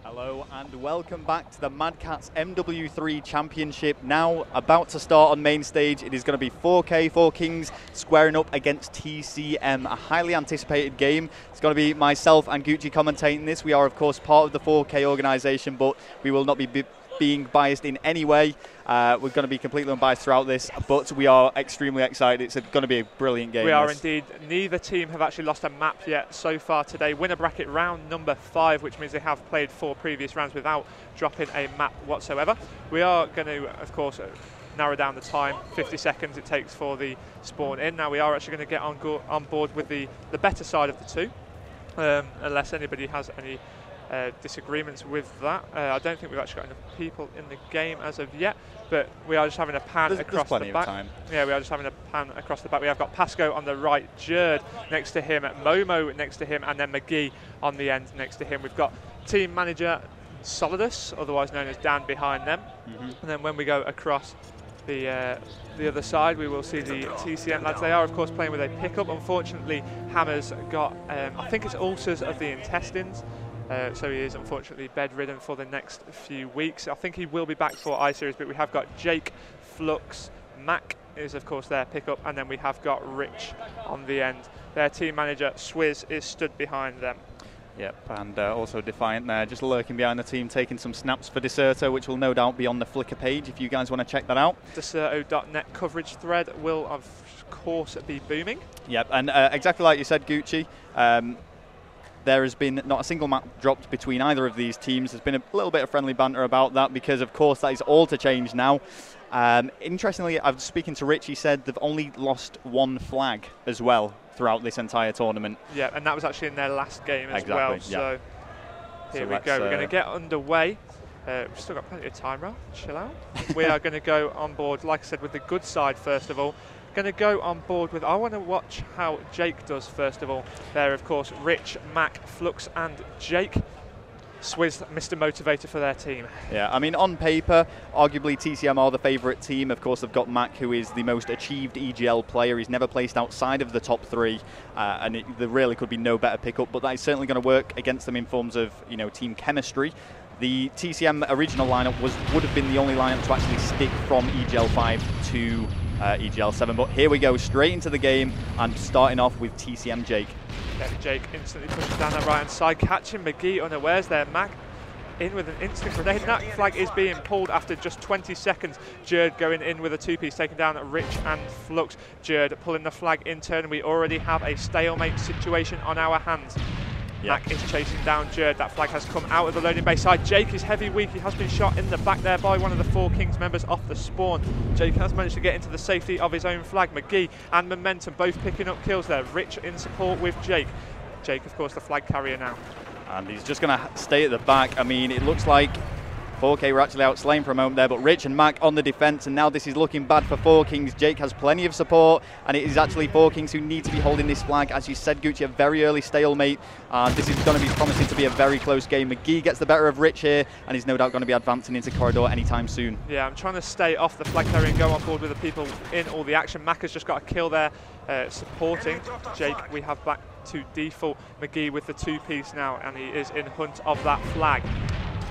Hello and welcome back to the Madcatz MW3 Championship. Now about to start on main stage. It is going to be 4Kings squaring up against TCM, a highly anticipated game. It's going to be myself and Gucci commentating this. We are of course part of the 4K organisation, but we will not be being biased in any way. We're going to be completely unbiased throughout this, but we are extremely excited. It's going to be a brilliant game. We are indeed. Neither team have actually lost a map yet so far today. Winner bracket round number 5, which means they have played 4 previous rounds without dropping a map whatsoever. We are going to, of course, narrow down the time, 50 seconds it takes for the spawn in. Now we are actually going to get on board with the better side of the two, unless anybody has any disagreements with that. I don't think we've actually got enough people in the game as of yet, but we are just having a pan across the back. Time. Yeah, we are just having a pan across the back. We have got Pasco on the right, Jerd next to him, Momo next to him, and then McGee on the end next to him. We've got team manager Solidus, otherwise known as Dan, behind them. And then when we go across the other side, we will see the TCM lads. They are of course playing with a pickup. Unfortunately, Hammer's got I think it's ulcers of the intestines. So he is unfortunately bedridden for the next few weeks. I think he will be back for I-Series, but we have got Jake, Flux, Mac is of course their pickup, and then we have got Rich on the end. Their team manager, Swizz, is stood behind them. Yep, and also Defiant there, just lurking behind the team, taking some snaps for Deserto, which will no doubt be on the Flickr page if you guys want to check that out. Deserto.net coverage thread will of course be booming. Yep, and exactly like you said, Gucci, there has been not a single map dropped between either of these teams. There's been a little bit of friendly banter about that because, of course, that is all to change now. Interestingly, I was speaking to Rich. He said they've only lost 1 flag as well throughout this entire tournament. Yeah, and that was actually in their last game as well. Yeah. So here we go. We're going to get underway. We've still got plenty of time, Ralph. Chill out. We are going to go on board, like I said, with the good side first of all. Going to go on board with, I want to watch how Jake does first of all. There, of course, Rich, Mac, Flux and Jake. Swizz, Mr. Motivator for their team. Yeah, I mean, on paper, arguably TCM are the favourite team. Of course, they've got Mac, who is the most achieved EGL player. He's never placed outside of the top 3, and there really could be no better pickup, but that is certainly going to work against them in forms of, you know, team chemistry. The TCM original lineup would have been the only lineup to actually stick from EGL5 to EGL7, but here we go, straight into the game, and starting off with TCM Jake. Yeah, Jake instantly pushes down that right-hand side, catching McGee unawares there. Mac in with an instant grenade. That flag is being pulled after just 20 seconds. Jerd going in with a 2-piece, taking down Rich and Flux. Jerd pulling the flag in turn. We already have a stalemate situation on our hands. Mac is chasing down Jerd. That flag has come out of the loading bay side. Jake is heavy weak. He has been shot in the back there by one of the 4Kings members off the spawn. Jake has managed to get into the safety of his own flag. McGee and Momentum both picking up kills there. Rich in support with Jake. Jake, of course, the flag carrier now. And he's just going to stay at the back. I mean, it looks like 4K were actually out slain for a moment there, but Rich and Mac on the defence, and now this is looking bad for 4Kings. Jake has plenty of support, and it is actually 4Kings who need to be holding this flag. As you said, Gucci, a very early stalemate. This is going to be promising to be a very close game. McGee gets the better of Rich here, and he's no doubt going to be advancing into corridor anytime soon. Yeah, I'm trying to stay off the flag carrier and go on board with the people in all the action. Mac has just got a kill there, supporting Jake. We have back to default McGee with the 2-piece now, and he is in hunt of that flag.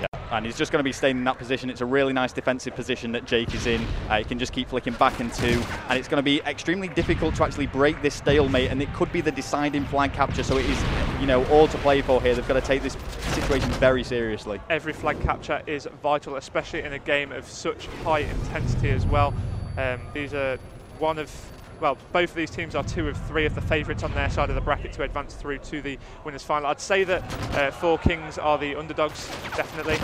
Yeah, and he's just going to be staying in that position. It's a really nice defensive position that Jake is in. He can just keep flicking back and 2, and it's going to be extremely difficult to actually break this stalemate, and it could be the deciding flag capture, so it is, you know, all to play for here. They've got to take this situation very seriously. Every flag capture is vital, especially in a game of such high intensity as well. These are both of these teams are 2 of 3 of the favourites on their side of the bracket to advance through to the winners final. I'd say that 4Kings are the underdogs, definitely.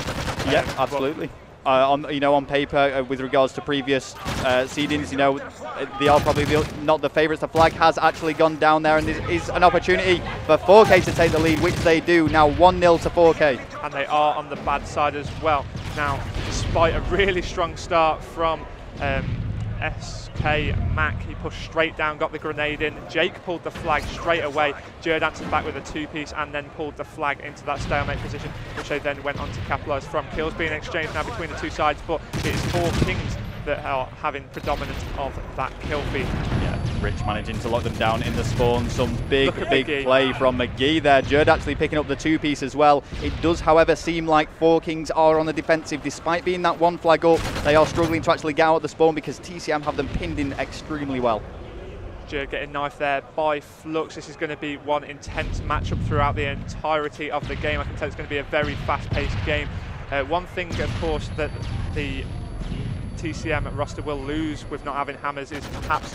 Yeah, absolutely. On paper, with regards to previous seedings, you know, they are probably not the favourites. The flag has actually gone down there, and this is an opportunity for 4K to take the lead, which they do now, 1-0 to 4K. And they are on the bad side as well. Now, despite a really strong start from SK Mac, he pushed straight down, got the grenade in. Jake pulled the flag straight away. Jerd answered back with a 2-piece and then pulled the flag into that stalemate position, which they then went on to capitalise from. Kills being exchanged now between the 2 sides, but it is 4Kings that are having predominance of that kill feed. Yeah. Rich managing to lock them down in the spawn. Some big McGee. play from McGee there. Jerd actually picking up the 2-piece as well. It does, however, seem like 4Kings are on the defensive. Despite being that 1 flag up, they are struggling to actually get out of the spawn because TCM have them pinned in extremely well. Jerd getting knifed there by Flux. This is going to be one intense matchup throughout the entirety of the game. I can tell it's going to be a very fast-paced game. One thing, of course, that the TCM roster will lose with not having hammers is perhaps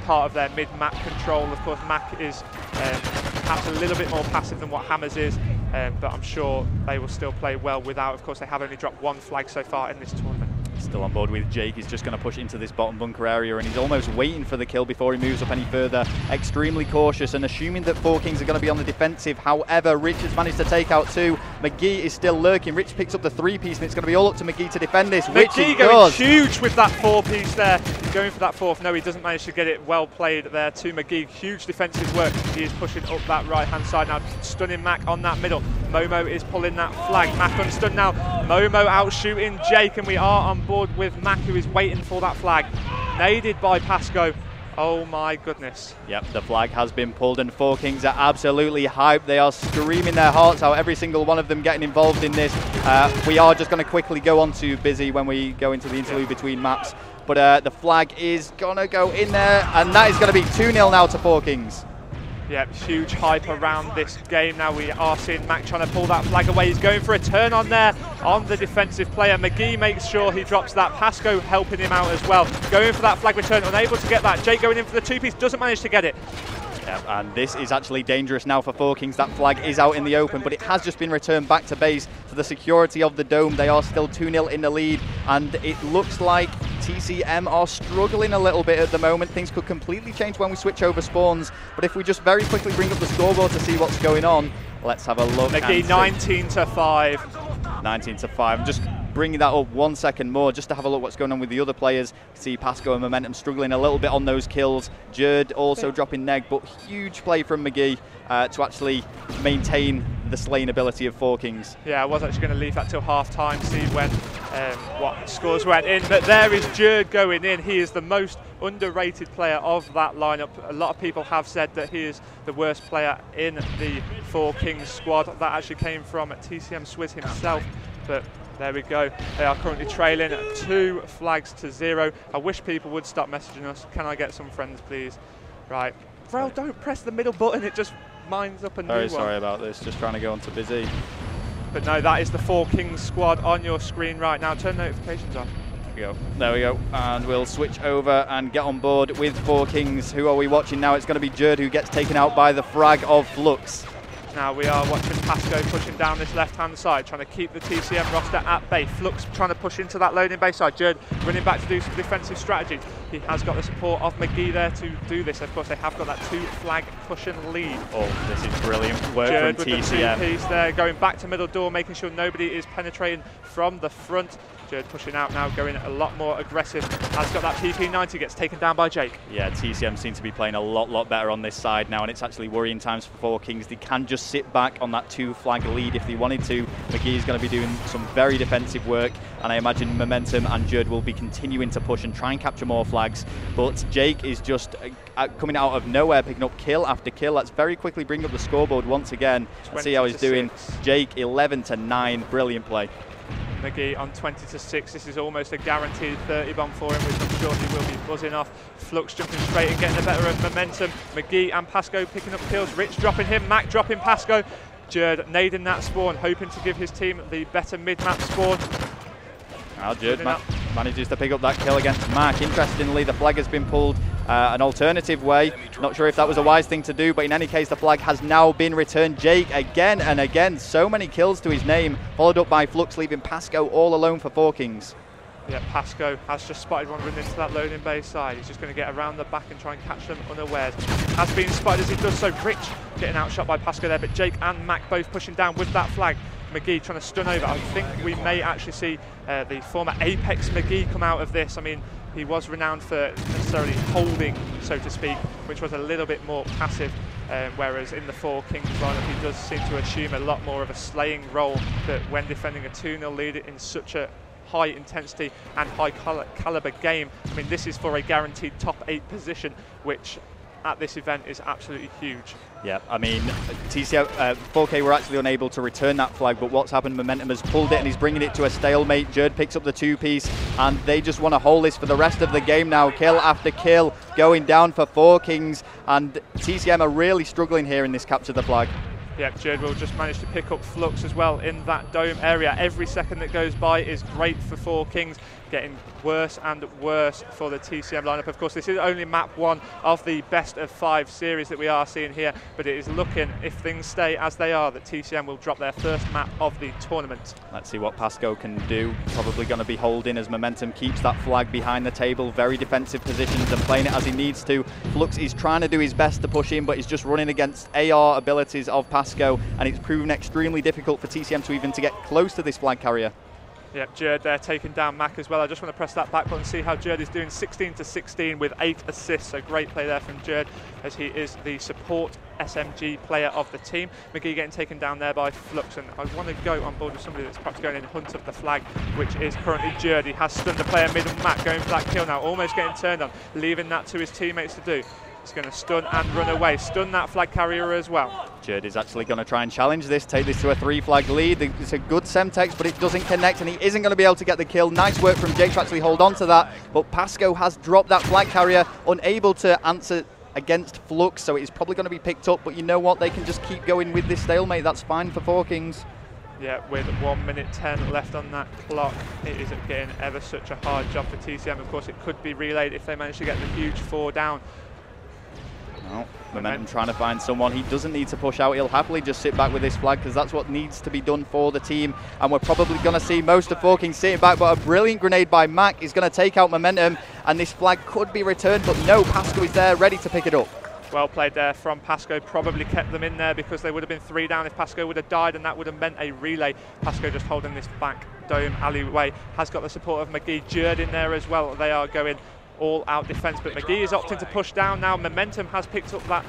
part of their mid-map control. Of course, Mac is perhaps a little bit more passive than what hammers is, but I'm sure they will still play well without. Of course, they have only dropped 1 flag so far in this tournament. Still on board with Jake. He's just going to push into this bottom bunker area, and he's almost waiting for the kill before he moves up any further. Extremely cautious and assuming that 4Kings are going to be on the defensive. However, Rich has managed to take out 2. McGee is still lurking. Rich picks up the 3-piece, and it's going to be all up to McGee to defend this, which he does. Huge with that 4-piece there. Going for that 4th. No, he doesn't manage to get it. Well played there to McGee. Huge defensive work. He is pushing up that right-hand side now, stunning Mac on that middle. Momo is pulling that flag. Mac unstunned now. Momo out shooting Jake, and we are on board with Mac, who is waiting for that flag. Naded by Pasco. Oh my goodness. Yep, the flag has been pulled, and 4Kings are absolutely hyped. They are screaming their hearts out, every single one of them getting involved in this. We are just going to quickly go on to Busy when we go into the interlude between maps. But the flag is going to go in there, and that is going to be 2-0 now to 4Kings. Yeah, huge hype around this game. Now we are seeing Mac trying to pull that flag away. He's going for a turn on there on the defensive player. McGee makes sure he drops that. Pasco helping him out as well. Going for that flag return, unable to get that. Jake going in for the 2-piece, doesn't manage to get it. Yeah, and this is actually dangerous now for 4Kings. That flag is out in the open, but it has just been returned back to base for the security of the dome. They are still 2-0 in the lead, and it looks like TCM are struggling a little bit at the moment. Things could completely change when we switch over spawns, but if we just very quickly bring up the scoreboard to see what's going on, let's have a look. McGee 19-5. 19-5. I'm just bringing that up 1 second more just to have a look what's going on with the other players. See Pasco and Momentum struggling a little bit on those kills. Jerd also dropping neg, but huge play from McGee to actually maintain the slaying ability of 4Kings. Yeah, I was actually going to leave that till half-time, see when what scores went in, but there is Jerd going in. He is the most underrated player of that lineup. A lot of people have said that he is the worst player in the 4Kings squad. That actually came from TCM Swizz himself, but there we go. They are currently trailing 2 flags to 0. I wish people would stop messaging us. Can I get some friends, please? Right. Bro, don't press the middle button. It just minds up a new one. Very sorry about this. Just trying to go on to Busy. But no, that is the 4Kings squad on your screen right now. Turn notifications on. There we go. And we'll switch over and get on board with 4Kings. Who are we watching now? It's going to be Jerd, who gets taken out by the frag of Flux. Now we are watching Pasco pushing down this left-hand side, trying to keep the TCM roster at bay. Flux trying to push into that loading bay side. Jerd running back to do some defensive strategy. He has got the support of McGee there to do this. Of course, they have got that 2-flag pushing lead. Oh, this is brilliant work Jerd from with TCM. The 2-piece there, going back to middle door, making sure nobody is penetrating from the front. Jerd pushing out now, going a lot more aggressive. Has got that PP90, gets taken down by Jake. Yeah, TCM seem to be playing a lot better on this side now, and it's actually worrying times for 4Kings. They can just sit back on that 2-flag lead if they wanted to. McGee is going to be doing some very defensive work, and I imagine Momentum and Jerd will be continuing to push and try and capture more flags. But Jake is just coming out of nowhere, picking up kill after kill. Let's very quickly bring up the scoreboard once again and see how he's doing. Jake 11-9, brilliant play. McGee on 20-6. This is almost a guaranteed 30 bomb for him, which I'm sure he will be buzzing off. Flux jumping straight and getting the better of Momentum. McGee and Pasco picking up kills. Rich dropping him, Mac dropping Pasco. Jerd nading that spawn, hoping to give his team the better mid-map spawn. Now Jerd manages to pick up that kill against Mac. Interestingly, the flag has been pulled an alternative way. Not sure if that was a wise thing to do, but in any case, the flag has now been returned. Jake again and again, so many kills to his name, followed up by Flux, leaving Pasco all alone for 4Kings. Yeah, Pasco has just spotted one running into that loading bay side. He's just going to get around the back and try and catch them unawares. Has been spotted as he does so. Rich getting outshot by Pasco there, but Jake and Mac both pushing down with that flag. McGee trying to stun over. I think we may actually see the former Apex McGee come out of this. I mean, he was renowned for necessarily holding, so to speak, which was a little bit more passive, whereas in the 4Kings lineup he does seem to assume a lot more of a slaying role, that when defending a 2-0 lead in such a high intensity and high caliber game. I mean, this is for a guaranteed top 8 position, which at this event is absolutely huge. Yeah, I mean, TCM, 4K were actually unable to return that flag, but what's happened, Momentum has pulled it and he's bringing it to a stalemate. Jerd picks up the 2-piece and they just want to hold this for the rest of the game now. Kill after kill going down for 4Kings, and TCM are really struggling here in this capture the flag. Yeah, Jerd will just manage to pick up Flux as well in that dome area. Every second that goes by is great for 4Kings, getting worse and worse for the TCM lineup. Of course, this is only map 1 of the best of 5 series that we are seeing here, but it is looking, if things stay as they are, that TCM will drop their first map of the tournament. Let's see what Pasco can do. Probably going to be holding as Momentum keeps that flag behind the table. Very defensive positions and playing it as he needs to. Flux is trying to do his best to push in, but he's just running against AR abilities of Pasco, and it's proven extremely difficult for TCM to even to get close to this flag carrier. Yep, Jerd there taking down Mac as well. I just want to press that back button and see how Jerd is doing. 16-16 with 8 assists, so great play there from Jerd, as he is the support SMG player of the team. McGee getting taken down there by Flux, and I want to go on board with somebody that's perhaps going in hunt of the flag, which is currently Jerd. He has stunned the player mid, and Mac going for that kill now, almost getting turned on, leaving that to his teammates to do. He's going to stun and run away, stun that flag carrier as well. Jerd is actually going to try and challenge this, take this to a 3-flag lead. It's a good Semtex, but it doesn't connect, and he isn't going to be able to get the kill. Nice work from Jake to actually hold on to that, but Pasco has dropped that flag carrier, unable to answer against Flux, so it is probably going to be picked up, but you know what, they can just keep going with this stalemate. That's fine for 4Kings. Yeah, with 1 minute 10 left on that clock, it is getting ever such a hard job for TCM. Of course, it could be relayed if they manage to get the huge 4 down. Well, Momentum trying to find someone. He doesn't need to push out. He'll happily just sit back with this flag, because that's what needs to be done for the team. And we're probably going to see most of 4Kings sitting back, but a brilliant grenade by Mac is going to take out Momentum, and this flag could be returned, but no, Pasco is there ready to pick it up. Well played there from Pasco, probably kept them in there because they would have been 3 down if Pasco would have died, and that would have meant a relay. Pasco just holding this back dome alleyway, has got the support of McGee. Jerd in there as well. They are going all out defense, but McGee is opting to push down now. Momentum has picked up that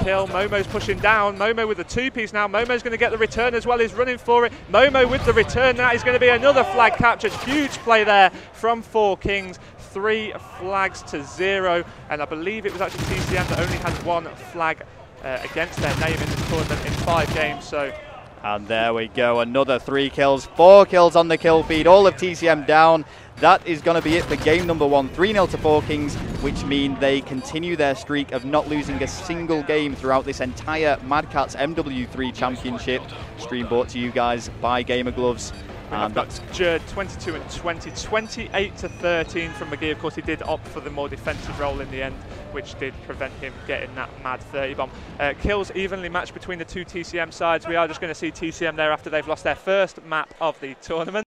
kill. Momo's pushing down. Momo with the 2-piece now. Momo's going to get the return as well. He's running for it. Momo with the return. That is going to be another flag capture. Huge play there from 4Kings. 3 flags to 0, and I believe it was actually TCM that only had 1 flag against their name in this tournament in 5 games. So. And there we go, another 3 kills, 4 kills on the kill feed, all of TCM down. That is going to be it for game number 1, 3-0 to 4Kings, which mean they continue their streak of not losing a single game throughout this entire Madcatz MW3 Championship. Stream brought to you guys by Gamer Gloves. And that's Jerd 22 and 20, 28 to 13 from McGee. Of course, he did opt for the more defensive role in the end, which did prevent him getting that mad 30 bomb. Kills evenly matched between the 2 TCM sides. We are just going to see TCM there after they've lost their first map of the tournament.